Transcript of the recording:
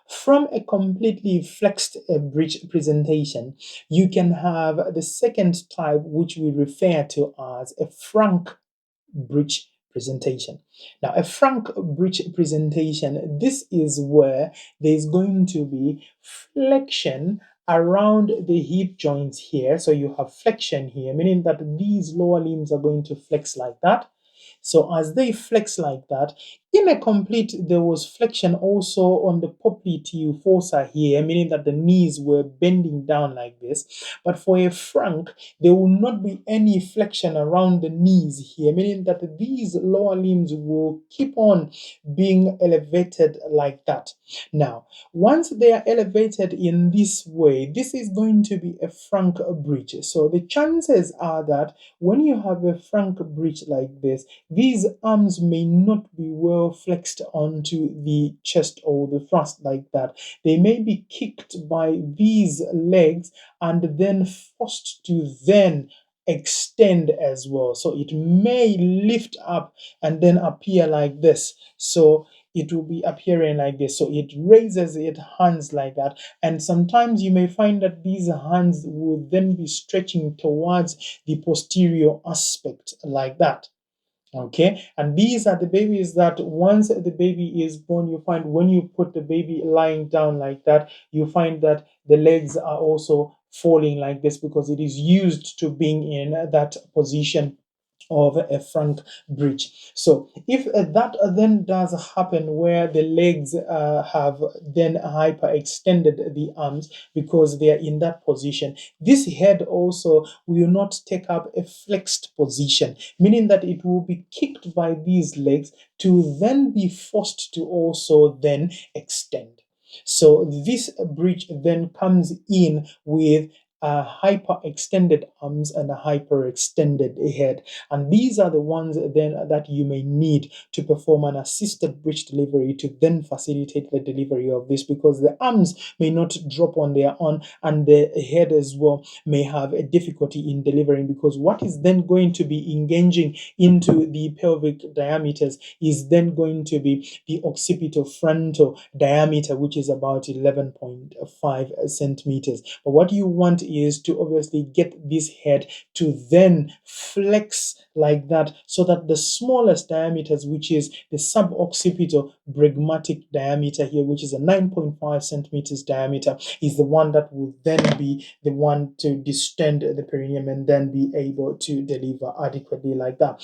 from a completely flexed breech presentation, you can have the second type, which we refer to as a frank breech presentation. Now, a frank breech presentation, this is where there's going to be flexion around the hip joints here. So you have flexion here, meaning that these lower limbs are going to flex like that. So as they flex like that, in a complete, there was flexion also on the popliteal fossa here, meaning that the knees were bending down like this. But for a frank, there will not be any flexion around the knees here, meaning that these lower limbs will keep on being elevated like that. Now, once they are elevated in this way, this is going to be a frank breech. So the chances are that when you have a frank breech like this, these arms may not be well flexed onto the chest or the thrust like that. They may be kicked by these legs and then forced to then extend as well. So it may lift up and then appear like this. So it will be appearing like this. So it raises its hands like that. And sometimes you may find that these hands will then be stretching towards the posterior aspect like that. Okay, and these are the babies that once the baby is born, you find when you put the baby lying down like that, you find that the legs are also falling like this because it is used to being in that position of a frank breech. So if that then does happen where the legs have then hyperextended the arms because they are in that position, this head also will not take up a flexed position, meaning that it will be kicked by these legs to then be forced to also then extend. So this breech then comes in with hyperextended arms and a hyperextended head, and these are the ones then that you may need to perform an assisted breech delivery to then facilitate the delivery of this, because the arms may not drop on their own and the head as well may have a difficulty in delivering, because what is then going to be engaging into the pelvic diameters is then going to be the occipitofrontal diameter, which is about 11.5 centimeters. But what you want is to obviously get this head to then flex like that, so that the smallest diameters, which is the suboccipital bregmatic diameter here, which is a 9.5 centimeters diameter, is the one that will then be the one to distend the perineum and then be able to deliver adequately like that.